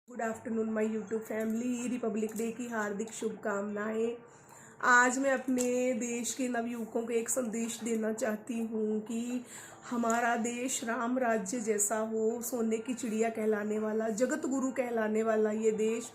Good afternoon my YouTube family. Republic day की हार्दिक शुभकामनाएं। आज मैं अपने देश के नवयुवकों को एक संदेश देना चाहती हूँ कि हमारा देश राम राज्य जैसा हो, सोने की चिड़िया कहलाने वाला, जगत गुरु कहलाने वाला ये देश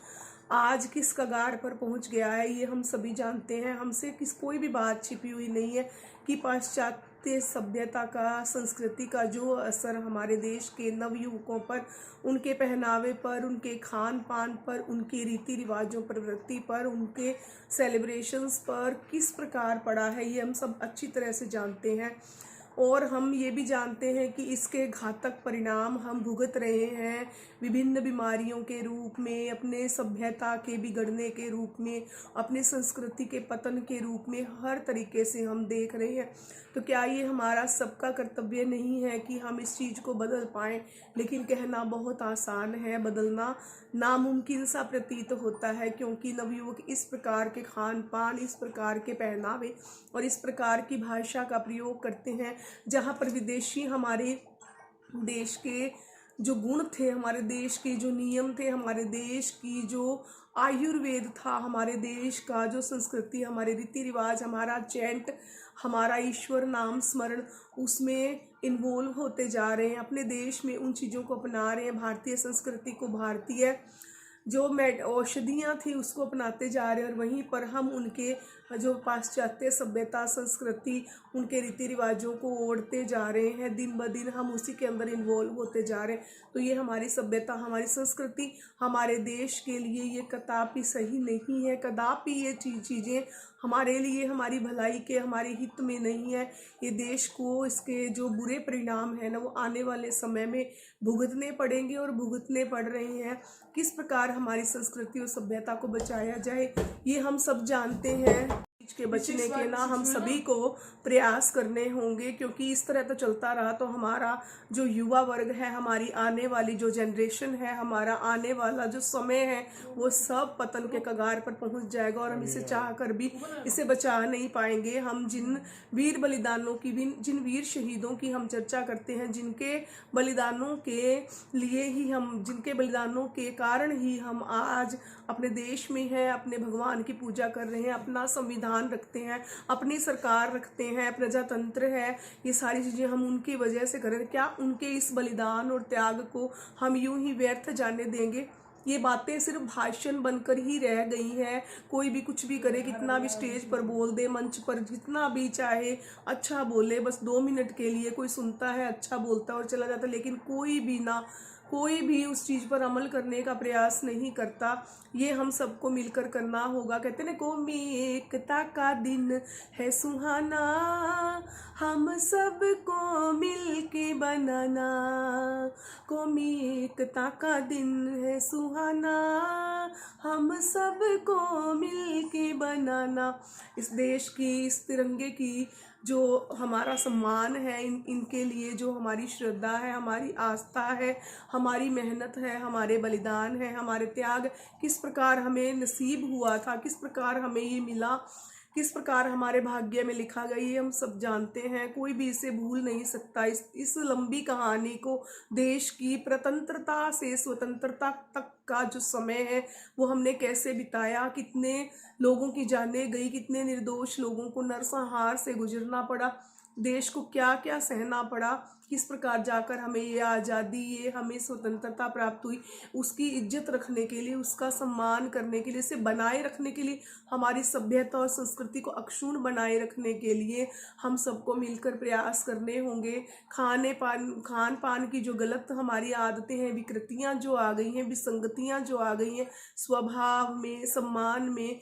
आज किस कगार पर पहुंच गया है ये हम सभी जानते हैं। हमसे कोई भी बात छिपी हुई नहीं है कि पाश्चात्य सभ्यता का, संस्कृति का जो असर हमारे देश के नवयुवकों पर, उनके पहनावे पर, उनके खान पान पर, उनके रीति रिवाजों, प्रवृत्ति पर, उनके सेलिब्रेशंस पर किस प्रकार पड़ा है ये हम सब अच्छी तरह से जानते हैं। और हम ये भी जानते हैं कि इसके घातक परिणाम हम भुगत रहे हैं विभिन्न बीमारियों के रूप में, अपने सभ्यता के बिगड़ने के रूप में, अपने संस्कृति के पतन के रूप में, हर तरीके से हम देख रहे हैं। तो क्या ये हमारा सबका कर्तव्य नहीं है कि हम इस चीज़ को बदल पाएँ? लेकिन कहना बहुत आसान है, बदलना नामुमकिन सा प्रतीत होता है, क्योंकि नवयुवक इस प्रकार के खान पान, इस प्रकार के पहनावे और इस प्रकार की भाषा का प्रयोग करते हैं जहाँ पर विदेशी हमारे देश के जो गुण थे, हमारे देश के जो नियम थे, हमारे देश की जो आयुर्वेद था, हमारे देश का जो संस्कृति, हमारे रीति रिवाज, हमारा चैंट, हमारा ईश्वर नाम स्मरण, उसमें इन्वॉल्व होते जा रहे हैं। अपने देश में उन चीज़ों को अपना रहे हैं, भारतीय संस्कृति को, भारतीय जो औषधियाँ थी उसको अपनाते जा रहे हैं। और वहीं पर हम उनके जो पाश्चात्य सभ्यता, संस्कृति, उनके रीति रिवाजों को ओढ़ते जा रहे हैं। दिन ब दिन हम उसी के अंदर इन्वॉल्व होते जा रहे हैं। तो ये हमारी सभ्यता, हमारी संस्कृति, हमारे देश के लिए ये कदापि सही नहीं है। कदापि ये चीज़ें हमारे लिए, हमारी भलाई के, हमारे हित में नहीं है। ये देश को इसके जो बुरे परिणाम है ना, वो आने वाले समय में भुगतने पड़ेंगे और भुगतने पड़ रहे हैं। किस प्रकार हमारी संस्कृति और सभ्यता को बचाया जाए ये हम सब जानते हैं। के बचने के ना हम सभी को प्रयास करने होंगे, क्योंकि इस तरह तो चलता रहा तो हमारा जो युवा वर्ग है, हमारी आने वाली जो जनरेशन है, हमारा आने वाला जो समय है, वो सब पतन के कगार पर पहुंच जाएगा और हम इसे चाह कर भी इसे बचा नहीं पाएंगे। हम जिन वीर बलिदानों की, जिन वीर शहीदों की हम चर्चा करते हैं, जिनके बलिदानों के लिए ही हम, जिनके बलिदानों के कारण ही हम आज अपने देश में हैं, अपने भगवान की पूजा कर रहे हैं, अपना संविधान रखते हैं, अपनी सरकार रखते हैं, प्रजातंत्र है, ये सारी चीज़ें हम उनकी वजह से कर रहे हैं। क्या उनके इस बलिदान और त्याग को हम यूं ही व्यर्थ जाने देंगे? ये बातें सिर्फ भाषण बनकर ही रह गई हैं। कोई भी कुछ भी करे, कितना भी स्टेज पर बोल दे, मंच पर जितना भी चाहे अच्छा बोले, बस 2 मिनट के लिए कोई सुनता है, अच्छा बोलता है और चला जाता है, लेकिन कोई भी उस चीज़ पर अमल करने का प्रयास नहीं करता। ये हम सबको मिलकर करना होगा। कहते हैं कौमी एकता का दिन है सुहाना, हम सबको मिल के बनाना। कौमी एकता का दिन है सुहाना, हम सबको मिल के बनाना। इस देश की, इस तिरंगे की जो हमारा सम्मान है, इनके लिए जो हमारी श्रद्धा है, हमारी आस्था है, हमारी मेहनत है, हमारे बलिदान है, हमारे त्याग किस प्रकार हमें नसीब हुआ था, किस प्रकार हमें ये मिला, किस प्रकार हमारे भाग्य में लिखा गया, ये हम सब जानते हैं। कोई भी इसे भूल नहीं सकता। इस लंबी कहानी को, देश की स्वतंत्रता से स्वतंत्रता तक का जो समय है वो हमने कैसे बिताया, कितने लोगों की जानें गई, कितने निर्दोष लोगों को नरसंहार से गुजरना पड़ा, देश को क्या क्या सहना पड़ा, किस प्रकार जाकर हमें ये आज़ादी, ये हमें स्वतंत्रता प्राप्त हुई, उसकी इज्जत रखने के लिए, उसका सम्मान करने के लिए, इसे बनाए रखने के लिए, हमारी सभ्यता और संस्कृति को अक्षुण्ण बनाए रखने के लिए हम सबको मिलकर प्रयास करने होंगे। खान पान की जो गलत हमारी आदतें हैं, विकृतियाँ जो आ गई हैं, विसंगतियाँ जो आ गई हैं स्वभाव में, सम्मान में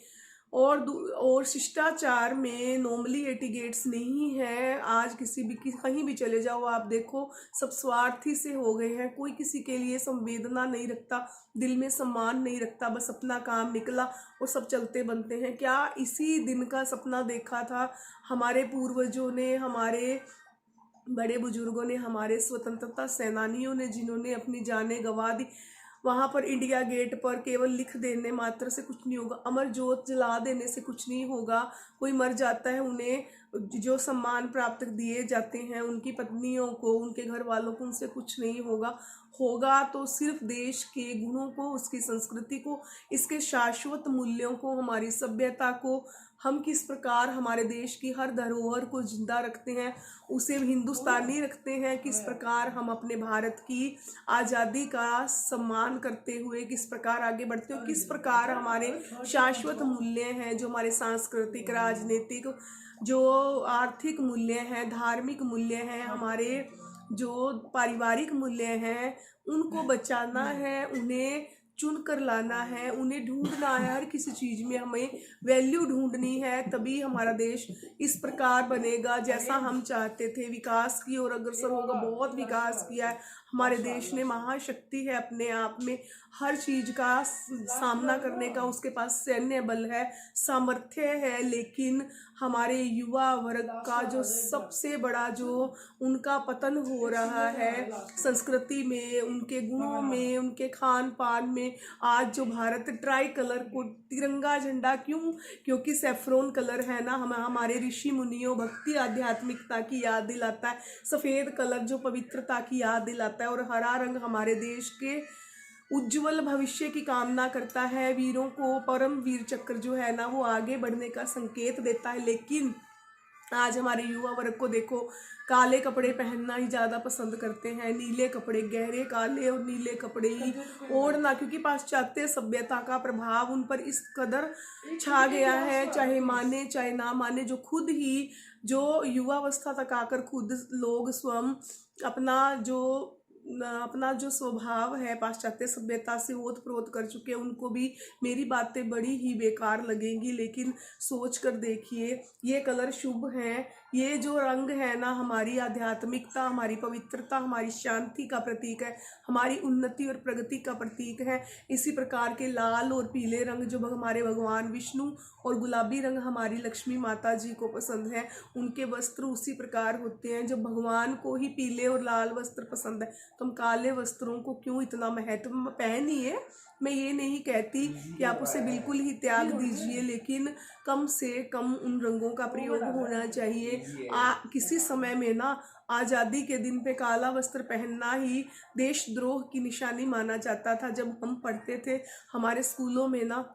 और शिष्टाचार में, नॉर्मली एटिकेट्स नहीं है। आज कहीं भी चले जाओ आप देखो, सब स्वार्थी से हो गए हैं। कोई किसी के लिए संवेदना नहीं रखता, दिल में सम्मान नहीं रखता, बस अपना काम निकला और सब चलते बनते हैं। क्या इसी दिन का सपना देखा था हमारे पूर्वजों ने, हमारे बड़े बुजुर्गों ने, हमारे स्वतंत्रता सेनानियों ने, जिन्होंने अपनी जानें गंवा दी? वहाँ पर इंडिया गेट पर केवल लिख देने मात्र से कुछ नहीं होगा, अमर जोत जला देने से कुछ नहीं होगा। कोई मर जाता है, उन्हें जो सम्मान प्राप्त दिए जाते हैं, उनकी पत्नियों को, उनके घर वालों को, उनसे कुछ नहीं होगा। होगा तो सिर्फ देश के गुणों को, उसकी संस्कृति को, इसके शाश्वत मूल्यों को, हमारी सभ्यता को, हम किस प्रकार हमारे देश की हर धरोहर को जिंदा रखते हैं, उसे हिंदुस्तानी रखते हैं, किस प्रकार हम अपने भारत की आज़ादी का सम्मान करते हुए किस प्रकार आगे बढ़ते हो, किस प्रकार हमारे शाश्वत मूल्य हैं, जो हमारे सांस्कृतिक, राजनीतिक, जो आर्थिक मूल्य हैं, धार्मिक मूल्य हैं, हमारे जो पारिवारिक मूल्य हैं, उनको बचाना है, उन्हें चुन कर लाना है, उन्हें ढूंढना है। हर किसी चीज़ में हमें वैल्यू ढूंढनी है, तभी हमारा देश इस प्रकार बनेगा जैसा हम चाहते थे, विकास की ओर अग्रसर होगा। बहुत विकास किया है हमारे देश ने, महाशक्ति है अपने आप में, हर चीज़ का सामना करने का उसके पास सैन्य बल है, सामर्थ्य है। लेकिन हमारे युवा वर्ग का जो सबसे बड़ा जो उनका पतन हो रहा है संस्कृति में, उनके गुणों में, उनके खान पान में। आज जो भारत ट्राई कलर को, तिरंगा झंडा क्यों? क्योंकि सेफ्रॉन कलर है ना, हमारे ऋषि मुनियों, भक्ति आध्यात्मिकता की याद दिलाता है। सफ़ेद कलर जो पवित्रता की याद दिलाता है, और हरा रंग हमारे देश के उज्जवल भविष्य की कामना करता है। वीरों को परम वीर चक्र जो है ना, वो आगे बढ़ने का संकेत देता है। लेकिन आज हमारे युवा वर्ग को देखो, काले कपड़े पहनना ही ज़्यादा पसंद करते हैं, नीले कपड़े, गहरे काले और नीले कपड़े ही ओढ़ना, क्योंकि पाश्चात्य सभ्यता का प्रभाव उन पर इस कदर छा गया है, चाहे माने चाहे ना माने। जो खुद ही जो युवावस्था तक आकर खुद लोग स्वयं अपना जो स्वभाव है पाश्चात्य सभ्यता से ओत प्रोत कर चुके हैं, उनको भी मेरी बातें बड़ी ही बेकार लगेंगी। लेकिन सोच कर देखिए, ये कलर शुभ हैं, ये जो रंग है ना, हमारी आध्यात्मिकता, हमारी पवित्रता, हमारी शांति का प्रतीक है, हमारी उन्नति और प्रगति का प्रतीक है। इसी प्रकार के लाल और पीले रंग जो हमारे भगवान विष्णु, और गुलाबी रंग हमारी लक्ष्मी माता जी को पसंद है। उनके वस्त्र उसी प्रकार होते हैं। जब भगवान को ही पीले और लाल वस्त्र पसंद है, तो हम काले वस्त्रों को क्यों इतना महत्व? पहनिए, मैं ये नहीं कहती कि आप उसे बिल्कुल ही त्याग दीजिए, लेकिन कम से कम उन रंगों का प्रयोग होना चाहिए। किसी समय में ना, आज़ादी के दिन पे काला वस्त्र पहनना ही देशद्रोह की निशानी माना जाता था। जब हम पढ़ते थे हमारे स्कूलों में ना,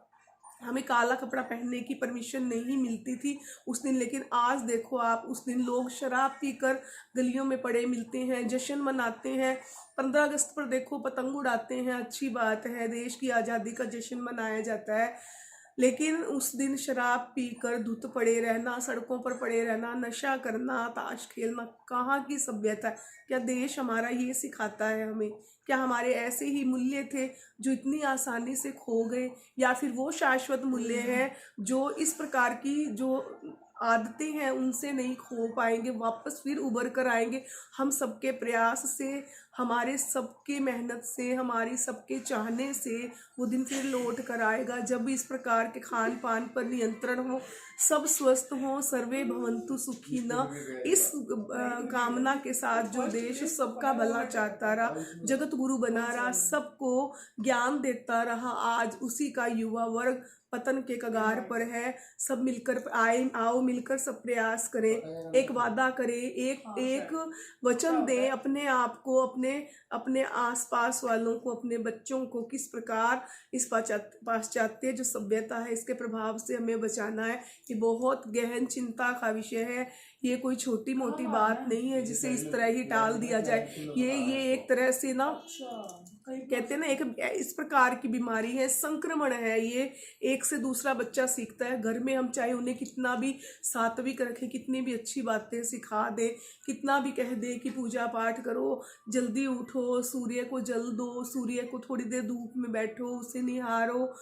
हमें काला कपड़ा पहनने की परमिशन नहीं मिलती थी उस दिन। लेकिन आज देखो आप, उस दिन लोग शराब पीकर गलियों में पड़े मिलते हैं, जश्न मनाते हैं। 15 अगस्त पर देखो पतंग उड़ाते हैं, अच्छी बात है, देश की आज़ादी का जश्न मनाया जाता है। लेकिन उस दिन शराब पीकर धुत पड़े रहना, सड़कों पर पड़े रहना, नशा करना, ताश खेलना, कहाँ की सभ्यता है? क्या देश हमारा ये सिखाता है हमें? क्या हमारे ऐसे ही मूल्य थे जो इतनी आसानी से खो गए, या फिर वो शाश्वत मूल्य हैं जो इस प्रकार की जो आदतें हैं उनसे नहीं खो पाएंगे, वापस फिर उभर कर आएंगे? हम सबके प्रयास से, हमारे सबके मेहनत से, हमारी सबके चाहने से वो दिन फिर लौट कर आएगा, जब इस प्रकार के खान पान पर नियंत्रण हो, सब स्वस्थ हो, सर्वे भवन्तु सुखी न, इस कामना के साथ जो देश सबका भला चाहता रहा, जगत गुरु बना रहा, सबको ज्ञान देता रहा, आज उसी का युवा वर्ग पतन के कगार पर है। सब मिलकर आओ मिलकर सब प्रयास करें, एक वादा करें, एक वचन दें अपने आप को, अपने आसपास वालों को, अपने बच्चों को, किस प्रकार इस पाश्चात्य जो सभ्यता है इसके प्रभाव से हमें बचाना है। ये बहुत गहन चिंता का विषय है, ये कोई छोटी मोटी बात नहीं है जिसे इस तरह ही टाल दिया जाए। ये एक तरह से ना, कहते हैं ना, एक इस प्रकार की बीमारी है, संक्रमण है ये, एक से दूसरा बच्चा सीखता है। घर में हम चाहे उन्हें कितना भी सात्विक रखें, कितनी भी अच्छी बातें सिखा दे, कितना भी कह दे कि पूजा पाठ करो, जल्दी उठो, सूर्य को जल दो, सूर्य को थोड़ी देर धूप में बैठो, उसे निहारो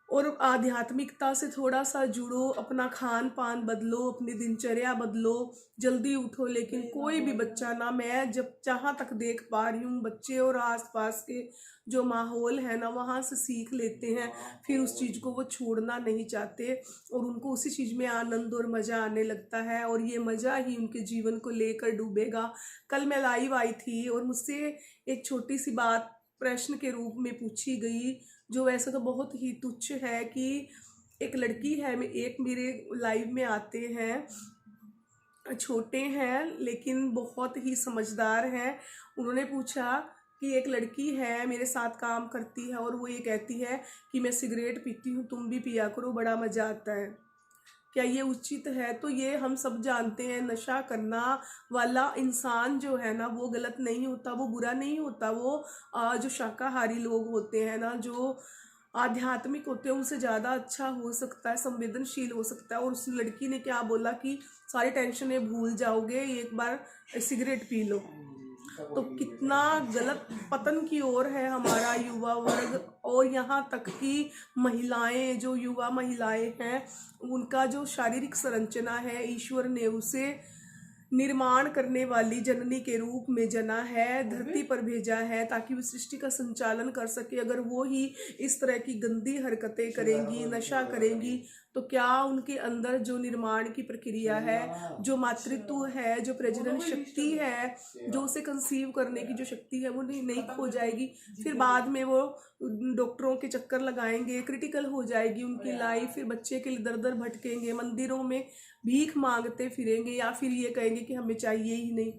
और आध्यात्मिकता से थोड़ा सा जुड़ो, अपना खान पान बदलो, अपनी दिनचर्या बदलो, जल्दी उठो, लेकिन कोई भी बच्चा ना, मैं जब जहाँ तक देख पा रही हूँ, बच्चे और आसपास के जो माहौल है ना, वहाँ से सीख लेते हैं, फिर उस चीज़ को वो छोड़ना नहीं चाहते और उनको उसी चीज़ में आनंद और मज़ा आने लगता है, और ये मज़ा ही उनके जीवन को लेकर डूबेगा। कल मैं लाइव आई थी और मुझसे एक छोटी सी बात प्रश्न के रूप में पूछी गई, जो वैसे तो बहुत ही तुच्छ है, कि एक लड़की है, एक मेरे लाइव में आते हैं, छोटे हैं लेकिन बहुत ही समझदार हैं। उन्होंने पूछा कि एक लड़की है मेरे साथ काम करती है और वो ये कहती है कि मैं सिगरेट पीती हूँ, तुम भी पिया करो, बड़ा मज़ा आता है। क्या ये उचित है? तो ये हम सब जानते हैं, नशा करना वाला इंसान जो है ना वो गलत नहीं होता, वो बुरा नहीं होता। वो जो शाकाहारी लोग होते हैं ना, जो आध्यात्मिक होते हैं, उनसे ज़्यादा अच्छा हो सकता है, संवेदनशील हो सकता है। और उस लड़की ने क्या बोला कि सारी टेंशनें भूल जाओगे, एक बार सिगरेट पी लो। तो कितना गलत पतन की ओर है हमारा युवा वर्ग। और यहाँ तक कि महिलाएं, जो युवा महिलाएं हैं, उनका जो शारीरिक संरचना है, ईश्वर ने उसे निर्माण करने वाली जननी के रूप में जना है, धरती पर भेजा है ताकि वो सृष्टि का संचालन कर सके। अगर वो ही इस तरह की गंदी हरकतें करेंगी, नशा करेंगी, तो क्या उनके अंदर जो निर्माण की प्रक्रिया है, जो मातृत्व है, जो प्रजनन शक्ति है, जो उसे कंसीव करने की जो शक्ति है, वो नहीं खो जाएगी? फिर बाद में वो डॉक्टरों के चक्कर लगाएंगे, क्रिटिकल हो जाएगी उनकी लाइफ, फिर बच्चे के लिए दर दर भटकेंगे, मंदिरों में भीख मांगते फिरेंगे, या फिर ये कहेंगे कि हमें चाहिए ही नहीं।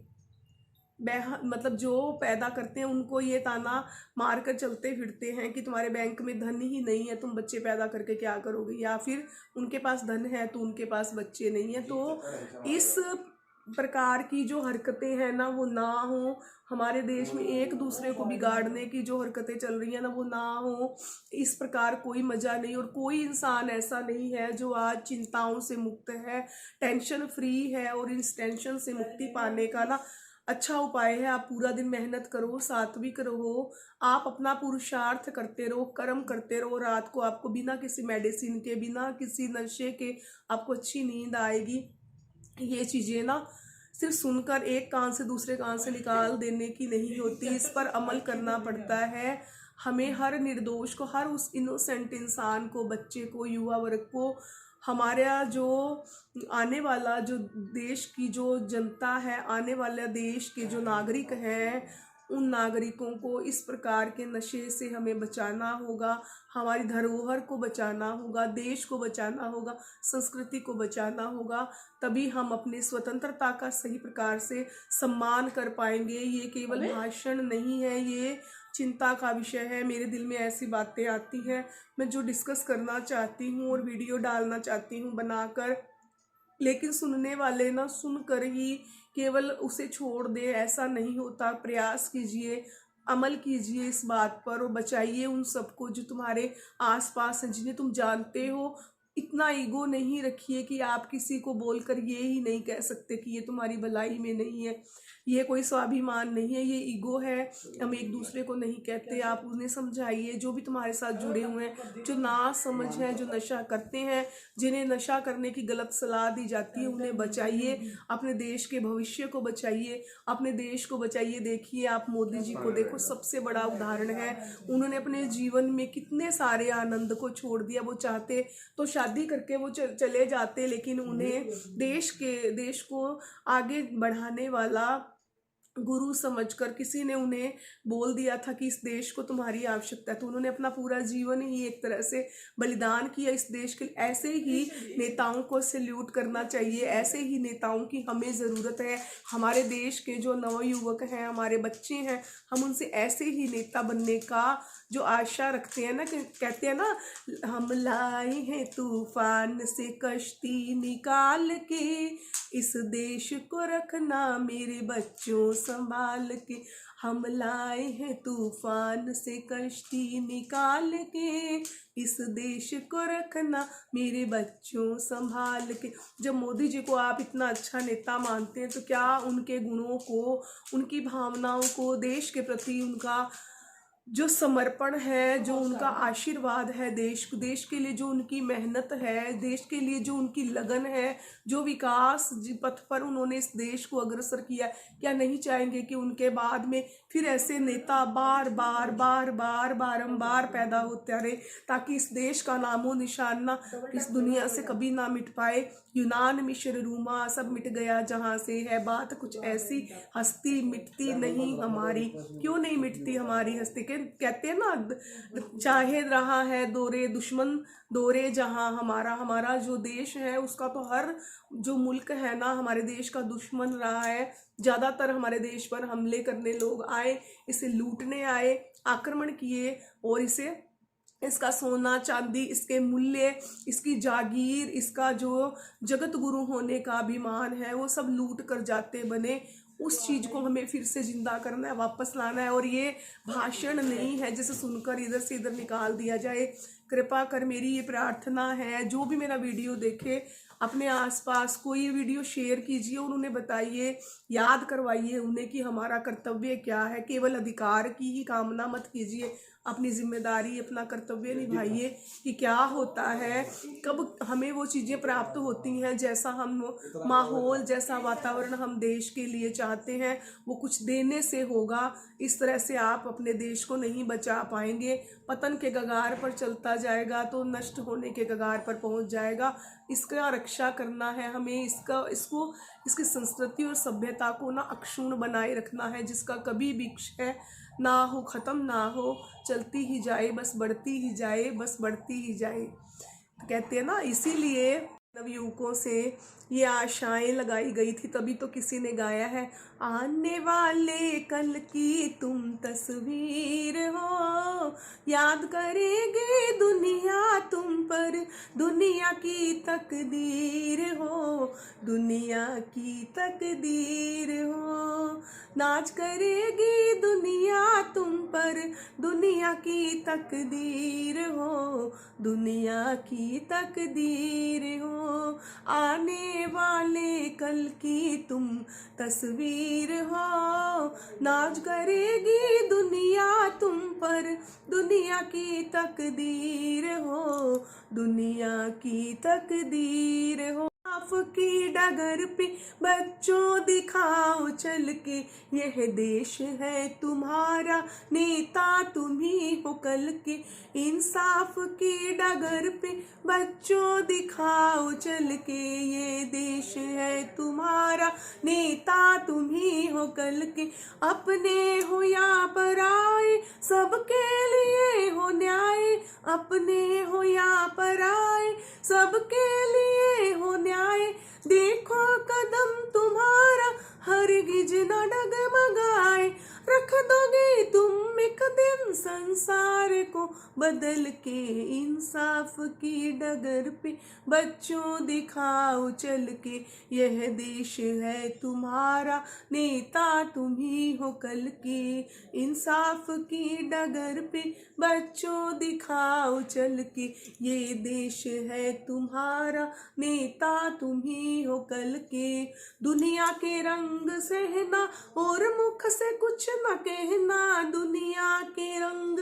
मतलब जो पैदा करते हैं उनको ये ताना मार कर चलते फिरते हैं कि तुम्हारे बैंक में धन ही नहीं है, तुम बच्चे पैदा करके क्या करोगे? या फिर उनके पास धन है तो उनके पास बच्चे नहीं है। तो इस प्रकार की जो हरकतें हैं ना वो ना हो। हमारे देश में एक दूसरे को बिगाड़ने की जो हरकतें चल रही हैं ना वो ना हो। इस प्रकार कोई मजा नहीं। और कोई इंसान ऐसा नहीं है जो आज चिंताओं से मुक्त है, टेंशन फ्री है। और इस टेंशन से मुक्ति पाने का ना अच्छा उपाय है, आप पूरा दिन मेहनत करो, सात्विक रहो, आप अपना पुरुषार्थ करते रहो, कर्म करते रहो। रात को आपको बिना किसी मेडिसिन के, बिना किसी नशे के आपको अच्छी नींद आएगी। ये चीज़ें ना सिर्फ सुनकर एक कान से दूसरे कान से निकाल देने की नहीं होती, इस पर अमल करना पड़ता है। हमें हर निर्दोष को, हर उस इनोसेंट इंसान को, बच्चे को, युवा वर्ग को, हमारा जो आने वाला जो देश की जो जनता है, आने वाले देश के जो नागरिक हैं, उन नागरिकों को इस प्रकार के नशे से हमें बचाना होगा। हमारी धरोहर को बचाना होगा, देश को बचाना होगा, संस्कृति को बचाना होगा। तभी हम अपने स्वतंत्रता का सही प्रकार से सम्मान कर पाएंगे। ये केवल भाषण नहीं है, ये चिंता का विषय है। मेरे दिल में ऐसी बातें आती हैं, मैं जो डिस्कस करना चाहती हूँ और वीडियो डालना चाहती हूँ बनाकर, लेकिन सुनने वाले ना सुनकर ही केवल उसे छोड़ दे, ऐसा नहीं होता। प्रयास कीजिए, अमल कीजिए इस बात पर, और बचाइए उन सबको जो तुम्हारे आसपास हैं, जिन्हें तुम जानते हो। इतना ईगो नहीं रखिए कि आप किसी को बोलकर ये ही नहीं कह सकते कि ये तुम्हारी भलाई में नहीं है। ये कोई स्वाभिमान नहीं है, ये ईगो है। हम एक दूसरे को नहीं कहते, आप उन्हें समझाइए जो भी तुम्हारे साथ जुड़े हुए हैं, जो ना समझ हैं, जो नशा करते हैं, जिन्हें नशा करने की गलत सलाह दी जाती है, उन्हें बचाइए। अपने देश के भविष्य को बचाइए, अपने देश को बचाइए। देखिए आप मोदी जी को देखो, सबसे बड़ा उदाहरण है। उन्होंने अपने जीवन में कितने सारे आनंद को छोड़ दिया। वो चाहते तो शादी करके वो चले जाते, लेकिन उन्हें देश को आगे बढ़ाने वाला गुरु समझकर किसी ने उन्हें बोल दिया था कि इस देश को तुम्हारी आवश्यकता है, तो उन्होंने अपना पूरा जीवन ही एक तरह से बलिदान किया इस देश के लिए। ऐसे ही नेताओं को सैल्यूट करना चाहिए, ऐसे ही नेताओं की हमें ज़रूरत है। हमारे देश के जो नवयुवक हैं, हमारे बच्चे हैं, हम उनसे ऐसे ही नेता बनने का जो आशा रखते हैं ना, कहते हैं ना, हम लाए हैं तूफान से कश्ती निकाल के, इस देश को रखना मेरे बच्चों संभाल के। हम लाए हैं तूफान से कश्ती निकाल के, इस देश को रखना मेरे बच्चों संभाल के। जब मोदी जी को आप इतना अच्छा नेता मानते हैं, तो क्या उनके गुणों को, उनकी भावनाओं को, देश के प्रति उनका जो समर्पण है, जो उनका आशीर्वाद है, देश के लिए जो उनकी मेहनत है, देश के लिए जो उनकी लगन है, जो विकास पथ पर उन्होंने इस देश को अग्रसर किया, क्या नहीं चाहेंगे कि उनके बाद में फिर ऐसे नेता बारंबार पैदा होते रहे, ताकि इस देश का नामो निशान ना इस दुनिया से कभी ना मिट पाए। यूनान, मिस्र, रोमा सब मिट गया जहाँ से है बात कुछ ऐसी, हस्ती मिटती नहीं हमारी। क्यों नहीं मिटती हमारी हस्ती? कहते हैं ना, चाहे रहा है दौरे दुश्मन दौरे जहां, हमारा जो देश है उसका तो हर जो मुल्क है ना हमारे देश का दुश्मन रहा है। ज़्यादातर हमारे देश पर हमले करने लोग आए, इसे लूटने आए, आक्रमण किए और इसका सोना चांदी, इसके मूल्य, इसकी जागीर, इसका जो जगत गुरु होने का अभिमान है वो सब लूट कर जाते बने। उस चीज को हमें फिर से जिंदा करना है, वापस लाना है। और ये भाषण नहीं है जिसे सुनकर इधर से इधर निकाल दिया जाए। कृपा कर मेरी ये प्रार्थना है, जो भी मेरा वीडियो देखे अपने आसपास को ये वीडियो शेयर कीजिए और उन्हें बताइए, याद करवाइए उन्हें कि हमारा कर्तव्य क्या है। केवल अधिकार की ही कामना मत कीजिए, अपनी जिम्मेदारी, अपना कर्तव्य निभाइए कि क्या होता है, कब हमें वो चीज़ें प्राप्त होती हैं जैसा हम माहौल, जैसा वातावरण हम देश के लिए चाहते हैं वो कुछ देने से होगा। इस तरह से आप अपने देश को नहीं बचा पाएंगे, पतन के कगार पर चलता जाएगा तो नष्ट होने के कगार पर पहुंच जाएगा। इसका रक्षा करना है हमें, इसकी संस्कृति और सभ्यता को ना अक्षुण्ण बनाए रखना है, जिसका कभी भी क्षय ना हो, खत्म ना हो, चलती ही जाए, बस बढ़ती ही जाए, बस बढ़ती ही जाए। कहते हैं ना, इसीलिए नवयुवकों से ये आशाएं लगाई गई थी, तभी तो किसी ने गाया है, आने वाले कल की तुम तस्वीर हो, याद करेगी दुनिया तुम पर, दुनिया की तकदीर हो, दुनिया की तकदीर हो, नाच करेगी दुनिया तुम पर, दुनिया की तकदीर हो, दुनिया की तकदीर हो, आने वाले कल की तुम तस्वीर हो, नाच करेगी दुनिया तुम पर, दुनिया की तकदीर हो, दुनिया की तकदीर हो। की डगर पे बच्चों दिखाओ चल के, यह देश है तुम्हारा, नेता तुम ही हो कल के, इंसाफ की डगर पे बच्चों दिखाओ चल के, ये देश है तुम्हारा, नेता तुम ही हो कल के, अपने हो या पराए सबके लिए हो न्याय, अपने हो या पराए सबके लिए हो न्याय, देखो कदम तुम्हारा हरगिज न डगमगाए, रख दोगे तुम एक दिन संसार को बदल के, इंसाफ की डगर पे बच्चों दिखाओ चल के, यह देश है तुम्हारा, नेता तुम ही हो कल के, इंसाफ की डगर पे बच्चों दिखाओ चल के, ये देश है तुम्हारा, नेता तुम ही हो कल के, दुनिया के रंग सहना और मुख से कुछ न कहना, दुनिया के रंग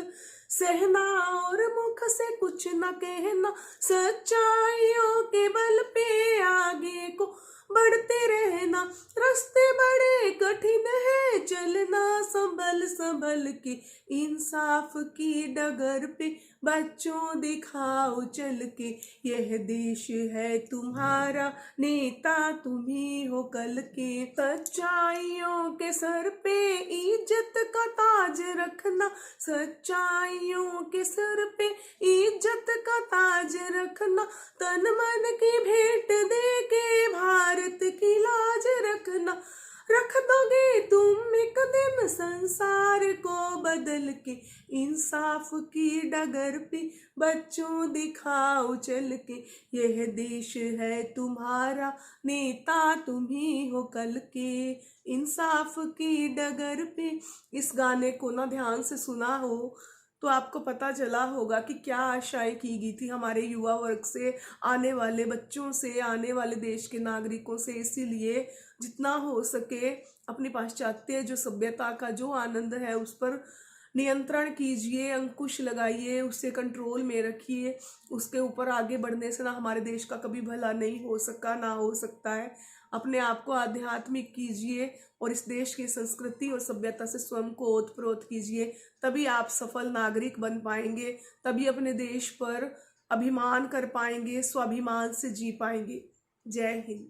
सहना और मुख से कुछ न कहना, सच्चाइयों के बल पे आगे को बढ़ते रहना, रास्ते बड़े कठिन है चलना संभल संभल के, इंसाफ की डगर पे बच्चों दिखाओ चल के, यह देश है तुम्हारा, नेता तुम ही हो कल के, सच्चाइयों के सर पे इज्जत का ताज रखना, सच्चाइयों के सर पे इज्जत का ताज रखना, तन मन की भेंट दे के भारत की लाज रखना, रख दोगे तुम एक दिन संसार को बदल के, इंसाफ की डगर पे बच्चों दिखाओ चल के, यह देश है तुम्हारा, नेता तुम ही हो कल के, इंसाफ की डगर पे। इस गाने को ना ध्यान से सुना हो तो आपको पता चला होगा कि क्या आशाएं की गई थी हमारे युवा वर्ग से, आने वाले बच्चों से, आने वाले देश के नागरिकों से। इसीलिए जितना हो सके अपनी पाश्चात्य जो सभ्यता का जो आनंद है उस पर नियंत्रण कीजिए, अंकुश लगाइए, उससे कंट्रोल में रखिए। उसके ऊपर आगे बढ़ने से ना हमारे देश का कभी भला नहीं हो सका, ना हो सकता है। अपने आप को आध्यात्मिक कीजिए और इस देश की संस्कृति और सभ्यता से स्वयं को ओतप्रोत कीजिए, तभी आप सफल नागरिक बन पाएंगे, तभी अपने देश पर अभिमान कर पाएंगे, स्वाभिमान से जी पाएंगे। जय हिंद।